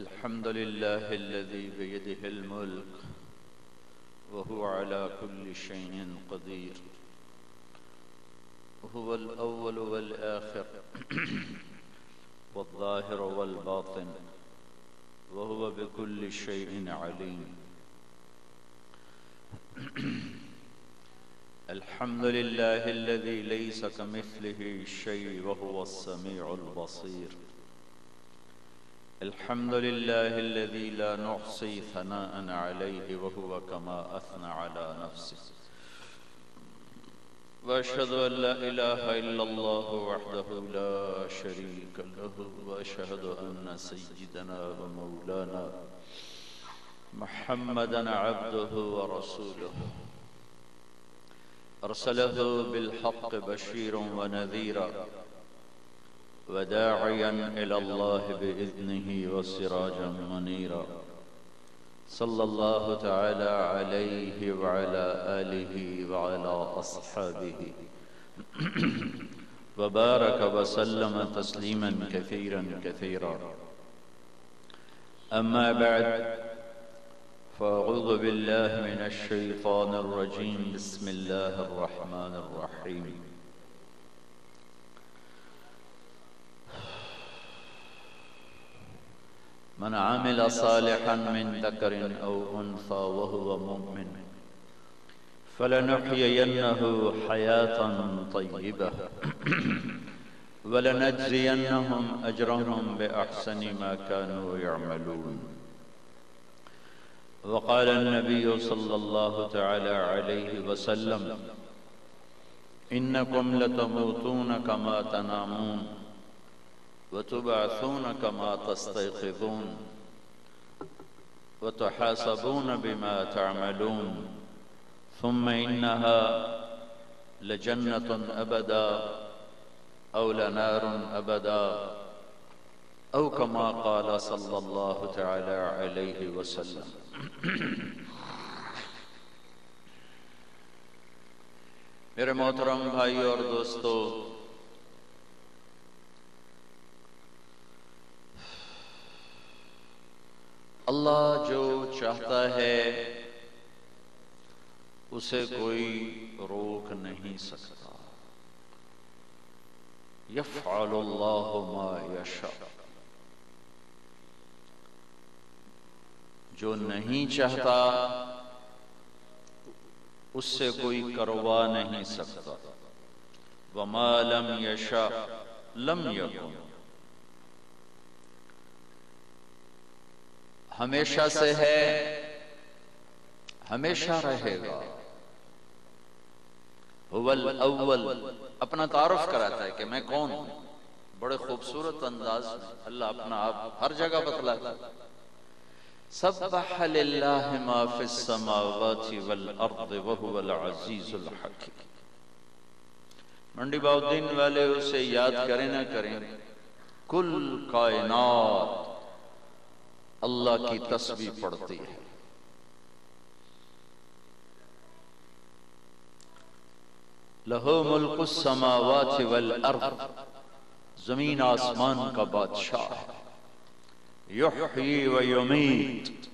الحمد لله الذي بيده الملك وهو على كل شيء قدير، هو الأول والآخر والظاهر والباطن، وهو بكل شيء عليم. الحمد لله الذي ليس كمثله شيء وهو السميع البصير. الحمد لله الذي لا نحصي ثناء عليه وهو كما أثنى على نفسه. وأشهد أن لا إله إلا الله وحده لا شريك له، وأشهد أن سيدنا ومولانا محمدًا عبده ورسوله، أرسله بالحق بشيرا ونذيرا وداعيا إلى الله بإذنه وسراجا منيرا، صلى الله تعالى عليه وعلى آله وعلى أصحابه وبارك وسلم تسليما كثيرا كثيرا. أما بعد، فأعوذ بالله من الشيطان الرجيم. بسم الله الرحمن الرحيم. من عمل صالحا من ذكر أو أنثى وهو مؤمن فلنحيينه حياة طيبة ولنجزينهم أجرهم بأحسن ما كانوا يعملون. وقال النبي صلى الله تعالى عليه وسلم: إنكم لتموتون كما تنامون وتبعثون كما تستيقظون وتحاسبون بما تعملون، ثم إنها لجنة أبدا أو لنار أبدا، أو كما قال صلى الله تعالى عليه وسلم. میرے محترم بھائی اور دوستو، اللہ جو چاہتا ہے اسے کوئی روک نہیں سکتا. یفعل اللہ ما یشاء. جو نہیں چاہتا اس سے کوئی کروا نہیں سکتا. وما لم یشاء لم یکن. ہمیشہ سے ہے، ہمیشہ رہے گا. هو الاول. اپنا تعارف کراتا ہے کہ میں کون ہوں. بڑے خوبصورت انداز میں اللہ اپنا آپ ہر جگہ بتلاتا ہے. سبح للہ ما فی السماوات والارض وهو العزیز الحکیم. منڈی باؤدین والے اسے یاد کریں نہ کریں، کل کائنات اللہ کی تسبیح پڑھتی ہے. لہو ملک السماوات والارض. زمین آسمان کا بادشاہ ہے. یحیی و یمیت.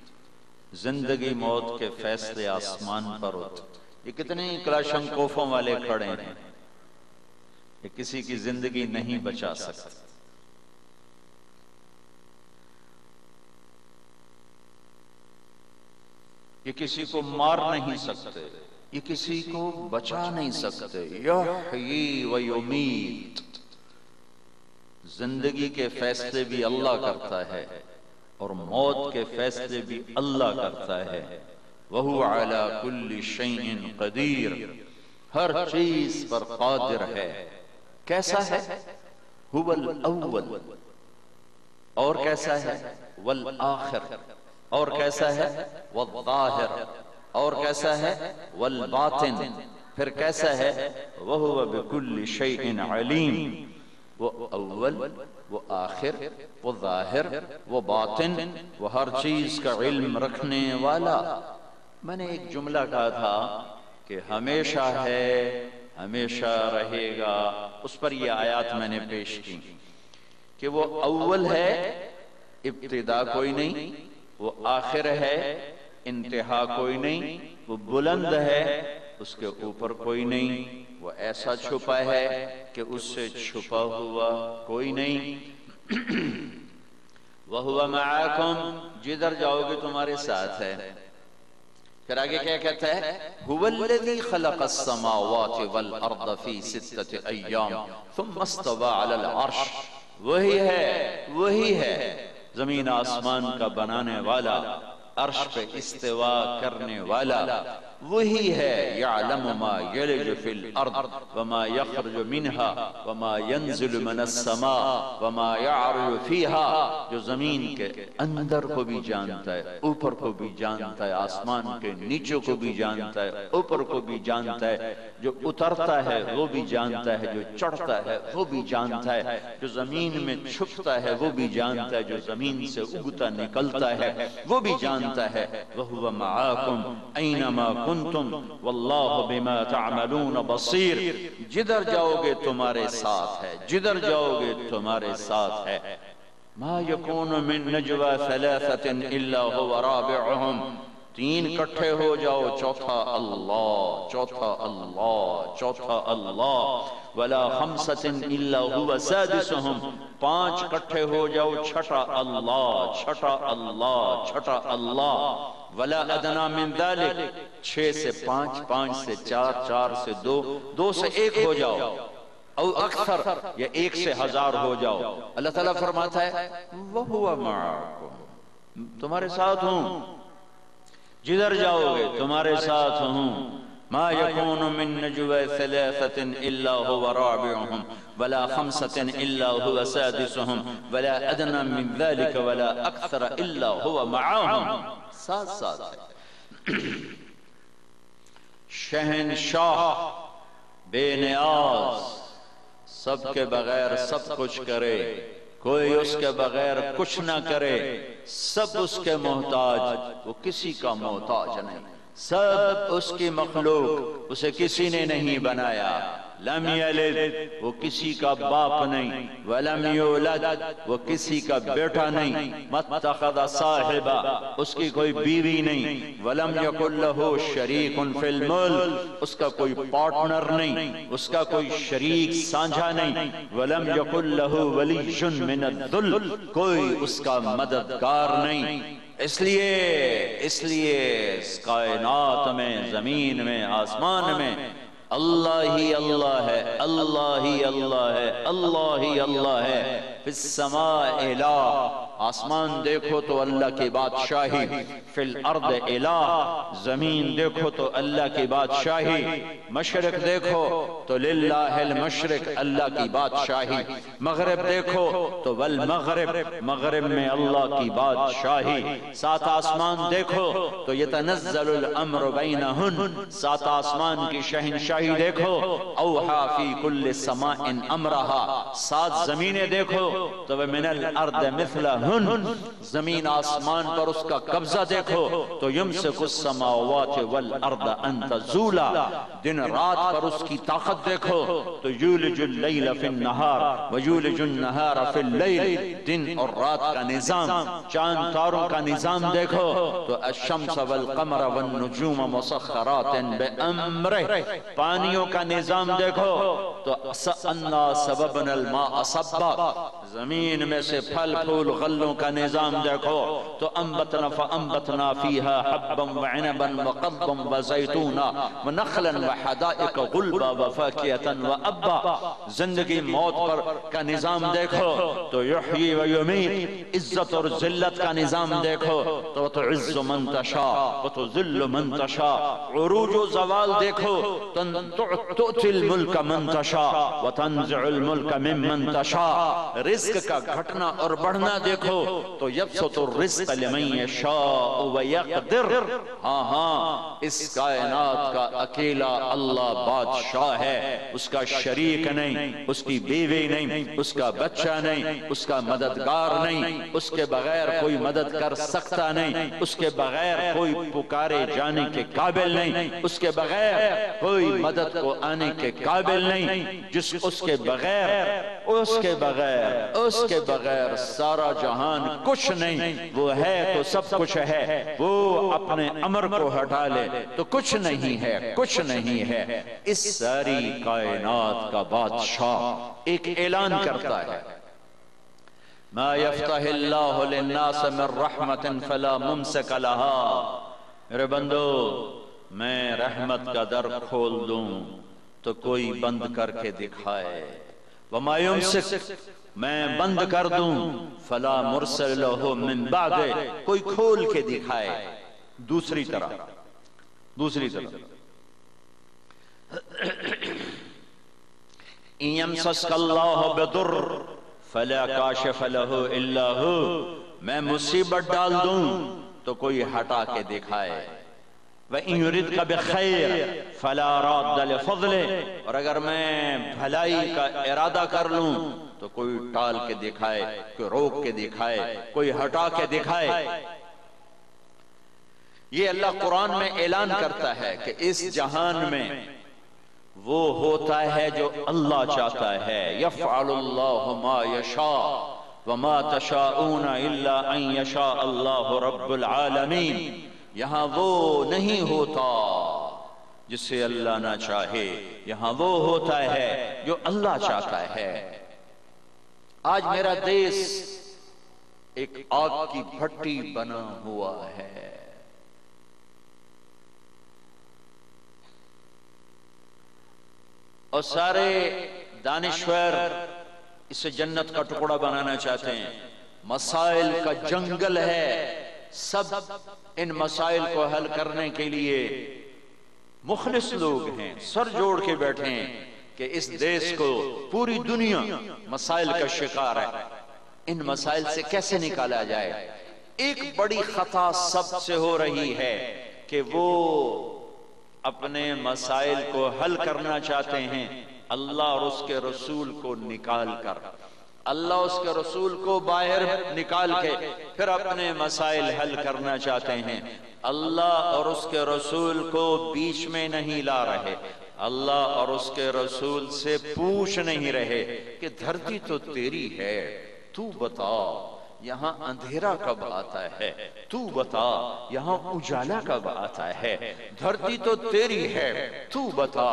زندگی موت کے فیصلے آسمان پر ہوتے. یہ کتنے کلاشنکوفوں والے کھڑے ہیں، یہ کسی کی زندگی نہیں بچا سکتے. یہ کسی کو مار نہیں سکتے، یہ کسی کو بچا نہیں سکتے. یحیی و یمیت. زندگی کے فیصلے بھی اللہ کرتا ہے اور موت کے فیصلے بھی اللہ کرتا ہے. وَهُوَ عَلَى كُلِّ شَيْءٍ قَدِيرٌ. ہر چیز پر قادر ہے. کیسا ہے؟ هُوَ الْأَوَّلُ. اور کیسا ہے؟ وَالْآخِرُ. اور کیسا ہے؟ والظاہر. اور کیسا ہے؟ والباطن. پھر کیسا ہے؟ وَهُوَ بِكُلِّ شَيْءٍ عَلِيمٌ. وہ اول، وہ آخر، وہ ظاہر، وہ باطن، وہ ہر چیز کا علم رکھنے والا. میں نے ایک جملہ کہا تھا کہ ہمیشہ ہے، ہمیشہ رہے گا. اس پر یہ آیات میں نے پیش کی کہ وہ اول ہے، ابتدا کوئی نہیں، وہ آخر ہے، انتہا کوئی نہیں، وہ بلند ہے، اس کے اوپر کوئی نہیں، وہ ایسا چھپا ہے کہ اس سے چھپا ہوا کوئی نہیں۔ وَهُوَ مَعَاكُمْ، جدھر جاؤ گے تمہارے ساتھ ہے۔ پھر آگے کیا کہتا ہے؟ هُوَ الَّذِي خَلَقَ السَّمَاوَاتِ وَالْأَرْضَ فِي سِتَّةِ أَيَّامٍ ثُمَّ اسْتَوَىٰ عَلَى الْعَرْشِ، وہی ہے زمین آسمان کا بنانے والا، عرش پہ استوا کرنے والا، وہی ہے یعلم ما یلج فی الارض وما یخرج منها وما ينزل من السماء وما يعرج فیہا، جو زمین کے اندر کو بھی جانتا ہے، اوپر کو بھی جانتا ہے، آسمان کے نیچے کو بھی جانتا ہے، اوپر کو بھی جانتا ہے، جو اترتا ہے وہ بھی جانتا ہے، جو چڑھتا ہے وہ بھی جانتا ہے، جو زمین میں چھپتا ہے وہ بھی جانتا ہے، جو زمین سے اگتا نکلتا ہے وہ بھی جانتا ہے۔ وَهُوَ مَعَاكُمْ أَيْنَمَا كُنْتُمْ وَاللَّهُ بِمَا تَعْمَلُونَ بَصِيرٌ، جدھر جاؤ گے تمہارے ساتھ ہے، جدھر جاؤ گے تمہارے ساتھ ہے۔ مَا يَكُونُ مِن نَجْوَى ثَلَاثَةٍ إِلَّا هُوَ رَابِعُهُمْ، تین کٹھے ہو جاؤ چوتھا اللہ، چوتھا اللہ، چوتھا اللہ۔ وَلَا خَمْسَةٍ إِلَّا هُوَ سَادِسُهُمْ، پانچ کٹھے ہو جاؤ چھٹا اللہ، چھٹا اللہ، چھٹا اللہ۔ وَلَا أَدْنَى مِن ذَلِكَ، 6 سے 5، 5 سے 4، 4 سے 2، 2 سے 1 ہو جاؤ، او اکثر یا 1 سے 1000 ہو جاؤ۔ اللہ تعالیٰ فرماتا ہے وَهُوَ مَعَكُمْ، تمہارے ساتھ ہوں، جدھر جاؤ گے تمہارے ساتھ ہوں۔ ما يكون من نجوى ثلاثة إلا هو رابعهم ولا خمسة إلا هو سادسهم ولا أدنى من ذلك ولا أكثر إلا هو معهم، ساتھ ساتھ ہے۔ شہنشاہ بے نیاز، سب کے بغیر سب کچھ کرے، کوئی اس کے بغیر کچھ نہ کرے، سب اس کے محتاج، وہ کسی کا محتاج نہیں، سب اس کی مخلوق، اسے کسی نے نہیں بنایا۔ لم یلد، وہ کسی کا باپ نہیں، ولم یولد، وہ کسی کا بیٹا نہیں، متخذ صاحبہ، اس کی کوئی بیوی نہیں، ولم یکن لہ شریک فی الملک، اس کا کوئی پارٹنر نہیں، اس کا کوئی شریک سانجھا نہیں، ولم یکن لہ ولی من الذل، کوئی اس کا مددگار نہیں۔ اس لیے اس کائنات میں، زمین میں، آسمان میں اللہ ہی اللہ ہے، اللہ ہی اللہ ہے، اللہ ہی اللہ ہے۔ فی السماء الہ، آسمان دیکھو تو اللہ کی بادشاہی، فی الارض الہ، زمین دیکھو تو اللہ کی بادشاہی، مشرق دیکھو تو للہ المشرق، اللہ کی بادشاہی، مغرب دیکھو تو والمغرب، مغرب میں اللہ کی بادشاہی، سات آسمان دیکھو تو یتنزل الامر بینہن، سات آسمان کی شہنشاہی دیکھو، اوحا فی کل سماء امرہا، سات زمینیں دیکھو تو من الارض مثلہن، زمین آسمان پر اس کا قبضہ دیکھو تو یمسک السماوات والارض ان تزولا، دن رات پر اس کی طاقت دیکھو تو یولج اللیل فی النہار ویولج النہار فی اللیل، دن اور رات کا نظام، چاند تاروں کا نظام دیکھو تو الشمس والقمر والنجوم مسخرات بامرہ، پانیوں کا نظام دیکھو تو انا سببنا الماء صبا، زمین میں سے پھل پھول غلوں کا نظام دیکھو تو انبتنا فانبتنا فیہا حبا وعنبا وقضبا وزیتونا ونخلا وحدائق غلبا وفاکیتا وابا، زندگی موت پر کا نظام دیکھو تو یحیی و یمیت، عزت اور ذلت کا نظام دیکھو تو تعز من تشاء وتذل من تشاء، عروج و زوال دیکھو تؤتی الملک من تشاء وتنزع الملک ممن تشاء، رزق کا گھٹنا اور بڑھنا دیکھو تو یبسط الرزق لمن یشاء ویقدر، ہاں اس کائنات کا اکیلا اللہ بادشاہ ہے، اس کا شریک نہیں، اس کی بیوی نہیں، اس کا بچہ نہیں، اس کا مددگار نہیں، اس کے بغیر کوئی مدد کر سکتا نہیں، اس کے بغیر کوئی پکارے جانے کے قابل نہیں، اس کے بغیر کوئی مدد کو آنے کے قابل نہیں، جس اس کے بغیر سارا جہاں جہان کچھ نہیں، وہ ہے تو سب کچھ ہے، وہ اپنے امر کو ہٹا لے تو کچھ نہیں ہے، کچھ نہیں ہے۔ اس ساری کائنات کا بادشاہ ایک اعلان کرتا ہے، ما یفتح اللہ للناس من رحمت فلا ممسک لها، میرے بندو میں رحمت کا در کھول دوں تو کوئی بند کر کے دکھائے، وما یمسک میں بند کر دوں فلا مرسل لہ من بعد، کوئی کھول کے دکھائے دوسری طرح۔ ان یمسسک اللہ بضر فلا کاشف لہ الا ہو، میں مصیبت ڈال دوں تو کوئی ہٹا کے دکھائے، وَإِن يُرِدْكَ بِخَيْرٍ فَلَا رَادَّ لِفَضْلِهِ، اور اگر میں بھلائی کا ارادہ کر لوں تو کوئی ٹال کے دکھائے، کوئی روک کے دکھائے، کوئی ہٹا کے دکھائے۔ یہ اللہ قرآن میں اعلان کرتا ہے کہ اس جہان میں وہ ہوتا ہے جو اللہ چاہتا ہے، يَفْعَلُ اللَّهُ مَا يَشَاءُ وَمَا تَشَاءُونَ إِلَّا أَن يَشَاءَ اللَّهُ رَبُّ الْعَالَمِينَ۔ یہاں وہ نہیں ہوتا جسے اللہ نہ چاہے، یہاں وہ ہوتا ہے جو اللہ چاہتا ہے۔ آج میرا دیس ایک آگ کی بھٹی بنا ہوا ہے، اور سارے دانشور اسے جنت کا ٹکڑا بنانا چاہتے ہیں، مسائل کا جنگل ہے، سب ان مسائل کو حل کرنے کے لیے مخلص لوگ ہیں، سر جوڑ کے بیٹھے ہیں کہ اس دیس کو، پوری دنیا مسائل کا شکار ہے، ان مسائل سے کیسے نکالا جائے۔ ایک بڑی خطا سب سے ہو رہی ہے کہ وہ اپنے مسائل کو حل کرنا چاہتے ہیں اللہ اور اس کے رسول کو نکال کر، اللہ اس کے رسول کو باہر نکال کے پھر اپنے مسائل حل کرنا چاہتے ہیں۔ اللہ اور اس کے رسول کو بیچ میں نہیں لا رہے، اللہ اور اس کے رسول سے پوچھ نہیں رہے کہ دھرتی تو تیری ہے، تو بتا یہاں اندھیرا کب آتا ہے، تو بتا یہاں اجالا کب آتا ہے، دھرتی تو تیری ہے، تو بتا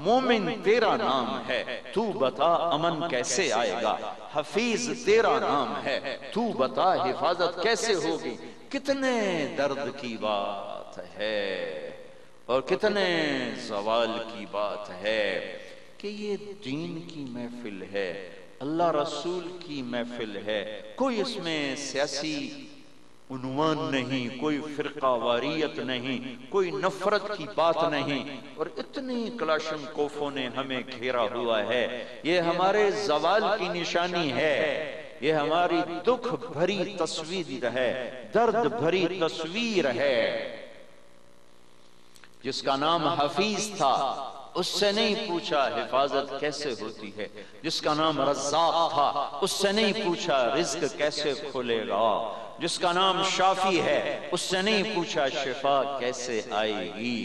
مومن تیرا نام ہے، تو بتا امن کیسے آئے گا، حفیظ تیرا نام ہے، تو بتا حفاظت کیسے ہوگی۔ کتنے درد کی بات ہے اور کتنے زوال کی بات ہے کہ یہ دین کی محفل ہے، اللہ رسول کی محفل ہے، کوئی اس میں سیاسی عنوان نہیں، کوئی فرقہ واریت نہیں، کوئی نفرت کی بات نہیں، اور اتنی کلاشن کوفوں نے ہمیں گھیرا ہوا ہے۔ یہ ہمارے زوال کی نشانی ہے، یہ ہماری دکھ بھری تصویر ہے، درد بھری تصویر ہے۔ جس کا نام حفیظ تھا اس سے نہیں پوچھا حفاظت کیسے ہوتی ہے، جس کا نام رزاق تھا اس سے نہیں پوچھا رزق کیسے کھلے گا، جس کا نام شافی ہے اس سے نہیں پوچھا شفا کیسے آئے گی،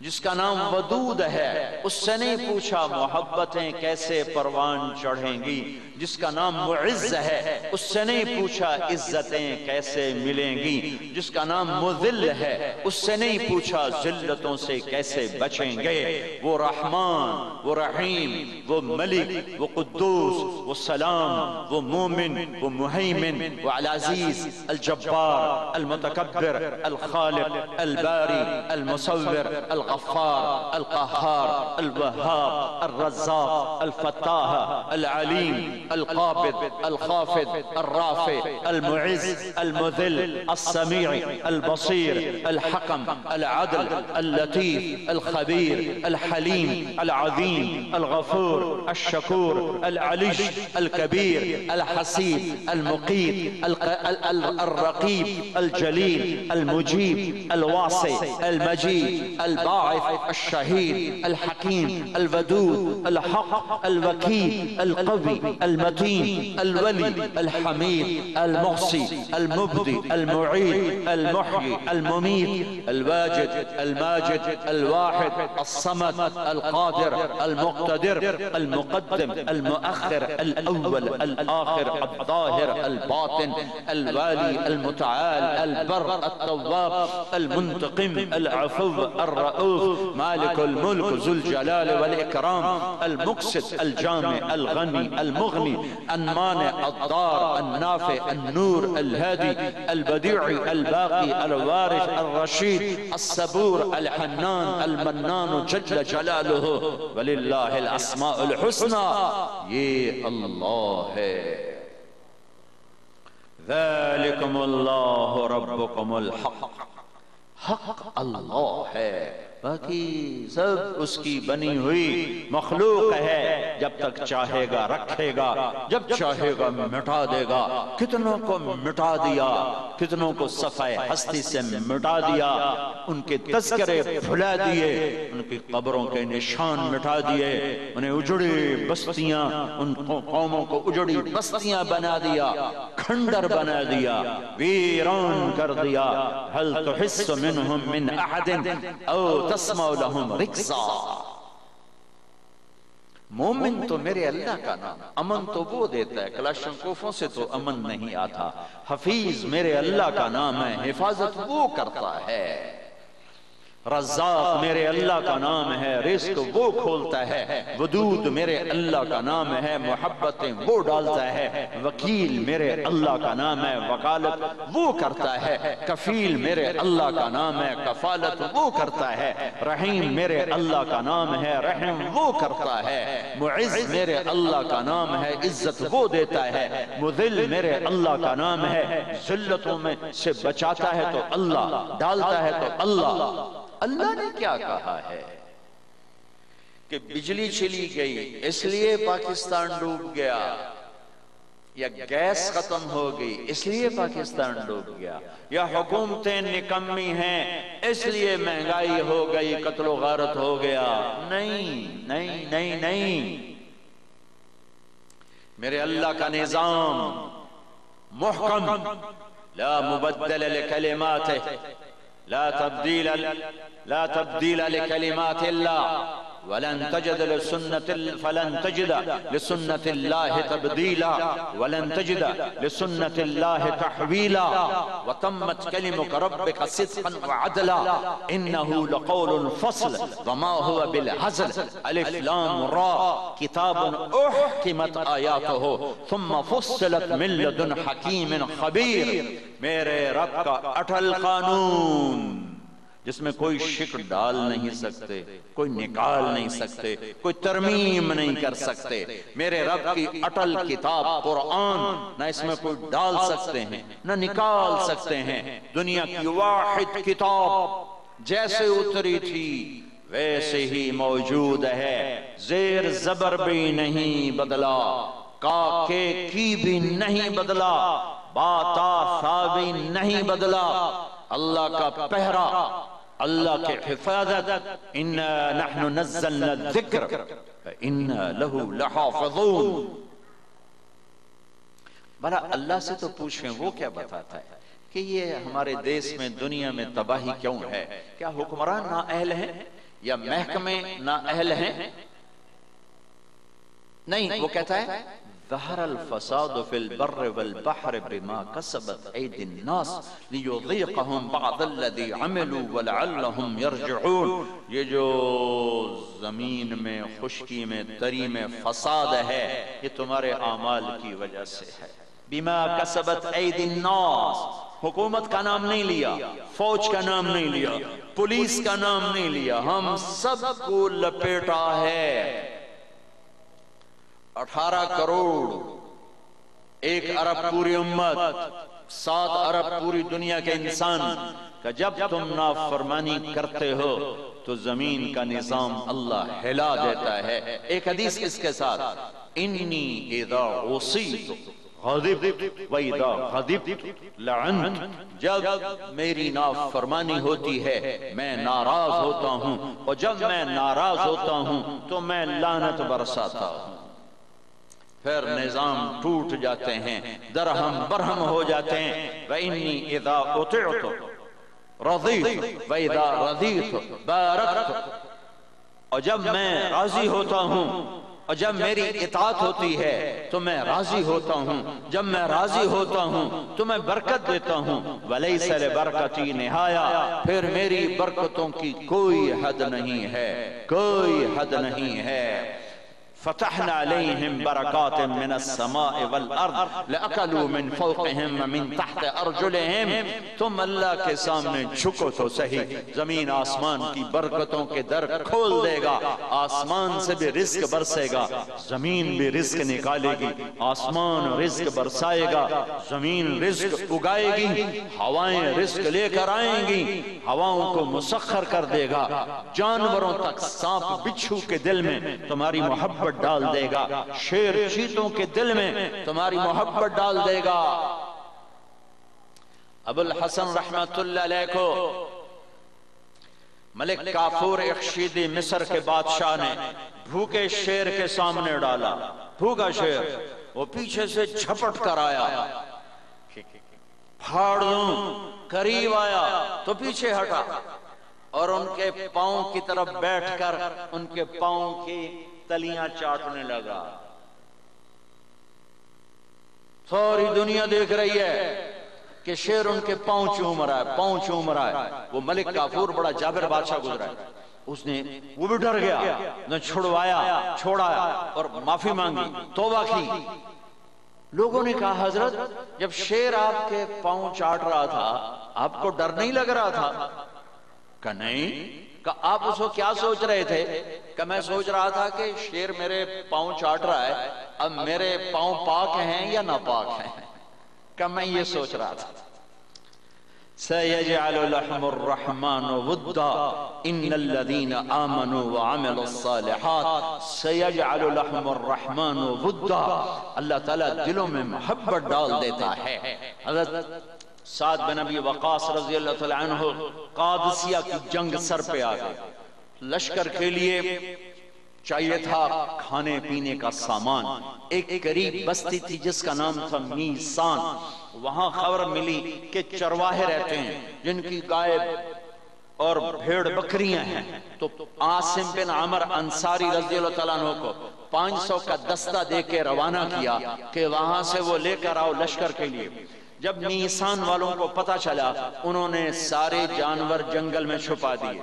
جس کا نام ودود ہے اس سے نہیں پوچھا محبتیں کیسے پروان چڑھیں گی، جس کا نام معز ہے اس سے نہیں پوچھا عزتیں کیسے ملیں گی، جس کا نام مذل ہے اس سے نہیں پوچھا ذلتوں سے کیسے بچیں گے۔ وہ رحمان، وہ رحیم، وہ ملک، وہ قدوس، وہ سلام، وہ مومن، وہ مہیمن، وہ العزیز، الجبار، المتکبر، الخالق، الباری، المصور، الغفار، القہار، الوہاب، الرزاق، الفتاح، العلیم، القابض، الخافض، الرافع، المعز، المذل، السمیع، البصیر، الحکم، العدل، اللطیف، الخبیر، الحلیم، العظیم، الغفور، الشکور، العلی، الکبیر، الحسیب، المقیت، الرقیب، الجلیل، المجیب، الواسع، المجید، الباسط، الباعث الشهيد الحكيم الودود الحق الوكيل القوي المتين الولي الحميد المحصي المبدي المعيد المحيي المميت الواجد الماجد الواحد الصمد القادر المقتدر المقدم المؤخر الأول الآخر الظاهر الباطن الوالي المتعال البر التواب المنتقم العفو الرؤوف مالك الملك ذو الجلال والإكرام المقسط الجامع الغني المغني المانع الضار النافع النور الهادي البديع الباقي الوارث الرشيد الصبور الحنان المنان جل جلاله وللہ الاسماء الحسنى. یہ اللہ ہے. ذالکم اللہ ربکم الحق. حق اللہ ہے، باقی سب اس کی بنی ہوئی مخلوق ہے. جب تک چاہے گا رکھے گا، جب چاہے گا مٹا دے گا. کتنوں کو مٹا دیا، کتنوں کو صفحہ ہستی سے مٹا دیا، ان کے تذکرے بھلا دیے، ان کی قبروں کے نشان مٹا دیے، انہیں اجڑی بستیاں، ان قوموں کو اجڑی بستیاں بنا دیا، کھنڈر بنا دیا، ویران کر دیا. هل تحس منهم من احد او تسمع لهم رکزا. مومن تو میرے اللہ کا نام، امن تو وہ دیتا ہے، کلاشنکوفوں سے تو امن نہیں آتا. حفیظ میرے اللہ کا نام ہے، حفاظت وہ کرتا ہے. رزاق میرے اللہ کا نام ہے، رزق وہ کھولتا ہے. ودود میرے اللہ کا نام ہے، محبتیں وہ ڈالتا ہے. وکیل میرے اللہ کا نام ہے، وکالت وہ کرتا ہے. کفیل میرے اللہ کا نام ہے، کفالت وہ کرتا ہے. رحیم میرے اللہ کا نام ہے، رحم وہ کرتا ہے. معز میرے اللہ کا نام ہے، عزت وہ دیتا ہے. مذل میرے اللہ کا نام ہے، ذلتوں میں سے بچاتا ہے تو اللہ، ڈالتا ہے تو اللہ. اللہ نے کیا کہا ہے کہ بجلی چلی گئی اس لیے پاکستان ڈوب گیا، یا گیس ختم ہو گئی اس لیے پاکستان ڈوب گیا، یا حکومتیں نکمی ہیں اس لیے مہنگائی ہو گئی، قتل و غارت ہو گیا. نہیں نہیں نہیں نہیں، میرے اللہ کا نظام محکم، لا مبدل لکلماتہ، لا تبدیل لکلمات اللہ، ولن تجد لسنة الله تبديلا ولن تجد لسنة الله تحويلا. وتمت كلمة ربك صدقا وعدلا إنه لقول فصل وما هو بالهزل. ألف لام را كتاب أحكمت آياته ثم فصلت من لدن حكيم خبير. میرے رب کا اٹل قانون جس میں کوئی شک ڈال نہیں سکتے، کوئی نکال نہیں سکتے، کوئی ترمیم نہیں کر سکتے. میرے رب کی اٹل کتاب قرآن، نہ اس میں کوئی ڈال سکتے ہیں نہ نکال سکتے ہیں. دنیا کی واحد کتاب جیسے اتری تھی ویسے ہی موجود ہے، زیر زبر بھی نہیں بدلا، کاکے کی بھی نہیں بدلا، باتا سا بھی نہیں بدلا. اللہ کا پہرا، اللہ کے حفاظت. اِنَّا نَحْنُ نَزَّلْنَا الذِّكْرَ وَإِنَّا لَهُ لَحَافِظُونَ. بھلا اللہ سے تو پوچھیں وہ کیا بتاتا ہے کہ یہ ہمارے دیس میں دنیا میں تباہی کیوں ہے؟ کیا حکمران نااہل ہیں یا محکمے نااہل ہیں؟ نہیں، وہ کہتا ہے ظہر الفساد فی البر والبحر بما کسبت ایدی الناس لیذیقہم بعض الذی عملوا ولعلہم یرجعون. یہ جو زمین میں، خشکی میں، تری میں فساد ہے، یہ تمہارے اعمال کی وجہ سے ہے. بما کسبت ایدی الناس، حکومت کا نام نہیں لیا، فوج کا نام نہیں لیا، پولیس کا نام نہیں لیا، ہم سب کو لپیٹا ہے. 18 کروڑ، 1 ارب پوری امت، 7 ارب پوری دنیا کے انسان کہ جب تم نافرمانی کرتے ہو تو زمین کا نظام اللہ ہلا دیتا ہے. ایک حدیث اس کے ساتھ، انی اذا عصیت غضبت وَإِذَا غَضِبْتُ لَعَنْتُ، جب میری نافرمانی ہوتی ہے میں ناراض ہوتا ہوں، اور جب میں ناراض ہوتا ہوں تو میں لعنت برساتا ہوں۔ پھر نظام ٹوٹ جاتے ہیں، درہم برہم ہو جاتے ہیں۔ وَإِنِّي إِذَا أُطِعْتُ رَضِيتُ وَإِذَا رَضِيتُ بَارَكْتُ، اور جب میں راضی ہوتا ہوں اور جب میری اطاعت ہوتی ہے تو میں راضی ہوتا ہوں، جب میں راضی ہوتا ہوں تو میں برکت دیتا ہوں۔ وَلَيْسَ لِبَرْكَتِي نِهَايَةٌ، پھر میری برکتوں کی کوئی حد نہیں ہے، کوئی حد نہیں ہے۔ فتحنا علیہم برکات من السماء والارض لأکلوا من فوقہم ومن تحت ارجلہم، تم اللہ کے سامنے جھکو تو صحیح، زمین آسمان کی برکتوں کے در کھول دے گا، آسمان سے بھی رزق برسے گا، زمین بھی رزق نکالے گی، آسمان رزق برسائے گا، زمین رزق اگائے گی، ہوائیں رزق لے کر آئیں گی، ہواؤں کو مسخر کر دے گا، جانوروں تک سانپ بچھو کے دل میں تمہاری محبت ڈال دے گا، شیر چیتوں کے دل میں تمہاری محبت ڈال دے گا۔ ابو الحسن رحمت اللہ علیہ کو ملک کافور اخشیدی مصر کے بادشاہ نے بھوکے شیر کے سامنے ڈالا، بھوکا شیر، وہ پیچھے سے جھپٹ کر آیا، پھاڑ دوں، قریب آیا تو پیچھے ہٹا اور ان کے پاؤں کی طرف بیٹھ کر ان کے پاؤں کی تلیاں چاٹنے لگا۔ ساری دنیا دیکھ رہی ہے کہ شیر ان کے پاؤں چوم رہا ہے، پاؤں چوم رہا ہے۔ وہ ملک کافور بڑا جابر بادشاہ گزرا ہے، اس نے وہ بھی ڈر گیا، نے چھڑوایا، چھوڑایا اور معافی مانگی، توبہ کی۔ لوگوں نے کہا حضرت جب شیر آپ کے پاؤں چاٹ رہا تھا آپ کو ڈر نہیں لگ رہا تھا؟ کہ نہیں۔ کہ آپ اس کو کیا سوچ رہے تھے؟ کہ میں سوچ رہا تھا کہ شیر میرے پاؤں چاٹ رہا ہے، اب میرے پاؤں پاک ہیں یا ناپاک ہیں؟ کہ میں یہ سوچ رہا تھا۔ سَيَجْعَلُ لَحْمُ الرَّحْمَنُ وُدَّا إِنَّ الَّذِينَ آمَنُوا وَعَمِلُوا الصَّالِحَاتِ سَيَجْعَلُ لَحْمُ الرَّحْمَنُ وُدَّا، اللہ تعالیٰ دلوں میں محبت ڈال دیتا ہے۔ حضرت سعد بن ابی وقاص رضی اللہ تعالیٰ عنہ قادسیہ کی جنگ سر پہ آ گئے، لشکر کے لیے چاہیے تھا کھانے پینے کا سامان۔ ایک قریب بستی تھی جس کا نام تھا میسان، وہاں خبر ملی کہ چرواہے رہتے ہیں جن کی گائے اور بھیڑ بکریاں ہیں، تو عاصم بن عمر انصاری رضی اللہ تعالیٰ عنہ کو 500 کا دستہ دے کے روانہ کیا کہ وہاں سے وہ لے کر آؤ لشکر کے لیے۔ جب میسان والوں کو پتہ چلا انہوں نے سارے جانور جنگل میں چھپا دیے۔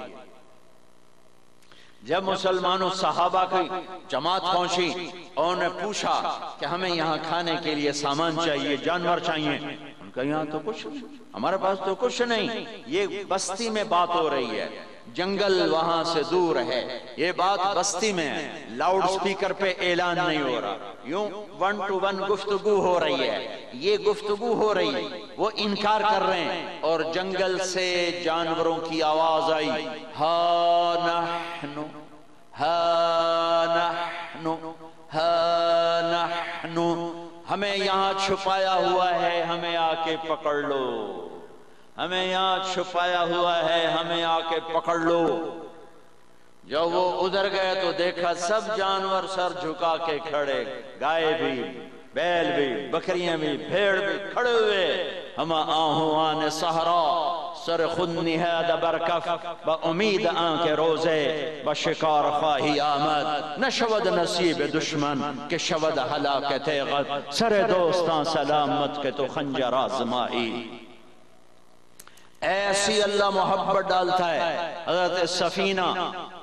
جب مسلمانوں صحابہ کی جماعت پہنچی اور انہوں نے پوچھا کہ ہمیں یہاں کھانے کے لیے سامان چاہیے، جانور چاہیے، ان کا یہاں تو کچھ نہیں، ہمارے پاس تو کچھ نہیں، یہ بستی میں بات ہو رہی ہے، جنگل وہاں سے دور ہے، یہ بات بستی میں ہے، لاؤڈ سپیکر پہ اعلان نہیں ہو رہا، یوں 1 to 1 گفتگو ہو رہی ہے، یہ گفتگو ہو رہی ہے، وہ انکار کر رہے ہیں۔ اور جنگل سے جانوروں کی آواز آئی، ہا نحن ہا نحن ہا نحن، ہمیں یہاں چھپایا ہوا ہے، ہمیں آ کے پکڑ لو، ہمیں یہاں چھپایا ہوا ہے، ہمیں آ کے پکڑ لو۔ جب وہ ادھر گئے تو دیکھا سب جانور سر جھکا کے کھڑے، گائے بھی، بیل بھی، بکریاں بھی، بھیڑ بھی کھڑے ہوئے۔ ہم آہوان صحرا سر خود نہاد برکف با امید آن کے روزے بشکار خواہی آمد، نشود نصیب دشمن کہ شود ہلاکت غد، سر دوستان سلامت کے تو خنجر آزمائی۔ ایسی اللہ محبت ڈالتا ہے۔ حضرت سفینہ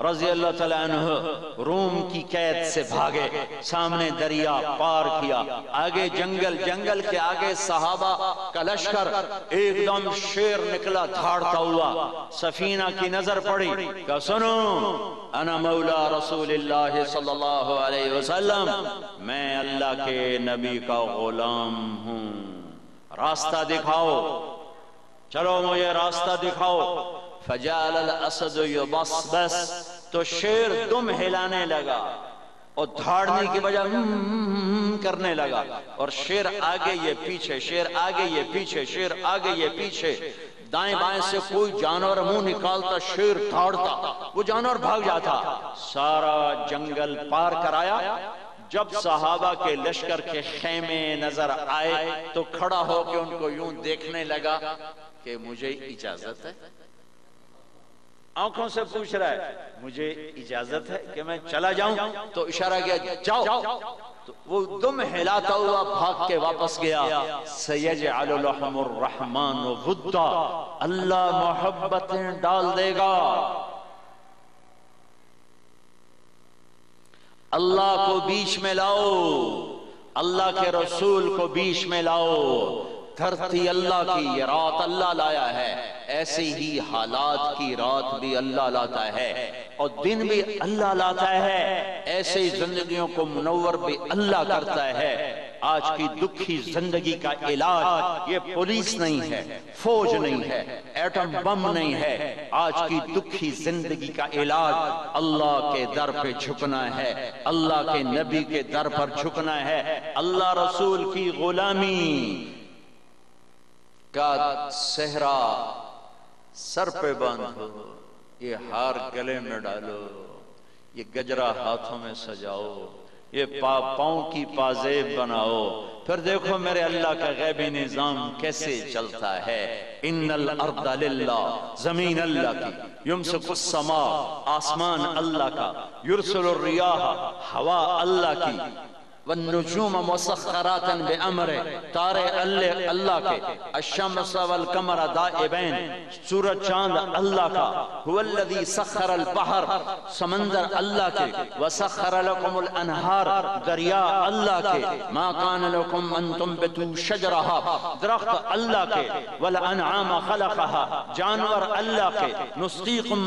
رضی اللہ تعالیٰ عنہ روم کی قید سے بھاگے، سامنے دریا پار کیا، آگے جنگل، جنگل کے آگے صحابہ کا لشکر، ایک دم شیر نکلا دھاڑتا ہوا، سفینہ کی نظر پڑی کہ سنو انا مولا رسول اللہ صلی اللہ علیہ وسلم، میں اللہ کے نبی کا غلام ہوں، راستہ دکھاؤ، چلو مجھے راستہ دکھاؤ۔ فجعل الاسد یبصبص، تو شیر دم ہلانے لگا، اور دھاڑنے کی بجائے کرنے لگا، اور شیر آگے یہ پیچھے، شیر آگے یہ پیچھے، شیر آگے یہ پیچھے، دائیں بائیں سے کوئی جانور منہ نکالتا، شیر دھاڑتا، وہ جانور بھاگ جاتا، سارا جنگل پار کرایا۔ جب صحابہ کے لشکر کے خیمے نظر آئے تو کھڑا ہو کے ان کو یوں دیکھنے لگا کہ مجھے اجازت ہے، آنکھوں سے پوچھ رہا ہے مجھے اجازت ہے کہ میں چلا جاؤں؟ تو اشارہ کیا جاؤ، تو وہ دم ہلاتا ہوا بھاگ کے واپس گیا۔ سَيَجْعَلُ لَحْمُ الرَّحْمَنُ غُدَّا، اللہ محبتیں ڈال دے گا، اللہ کو بیچ میں لاؤ، اللہ کے رسول کو بیچ میں لاؤ، دھرتی اللہ کی، یہ رات اللہ لایا ہے، ایسے ہی حالات کی رات بھی اللہ لاتا ہے اور دن بھی اللہ لاتا ہے، ایسے ہی زندگیوں کو منور بھی اللہ کرتا ہے۔ آج کی دکھی زندگی کا علاج یہ پولیس نہیں ہے، فوج نہیں ہے، ایٹم بم نہیں ہے، آج کی دکھی زندگی کا علاج اللہ کے در پہ جھکنا ہے، اللہ کے نبی کے در پر جھکنا ہے، اللہ رسول کی غلامی کا صحرا سر پہ باندھو، یہ ہار گلے میں ڈالو، یہ گجرا ہاتھوں میں سجاؤ، یہ پاؤں کی پازیب بناؤ، پھر دیکھو میرے اللہ کا غیبی نظام کیسے چلتا ہے۔ ان الارض للہ، زمین اللہ کی، یمسک السماء، آسمان اللہ کا، یرسل الریاح، ہوا اللہ کی، والنجوم مسخرات بامر، تارے اللہ کے، الشمس والقمر دائبین، سورج چاند اللہ کا، هو الذی سخر البحر، سمندر اللہ کے، وسخر لکم الانہار، دریا اللہ کے، ما کان لکم ان تنبتوا شجرہا، درخت اللہ کے، والانعام خلقہا، جانور اللہ کے، نسقیکم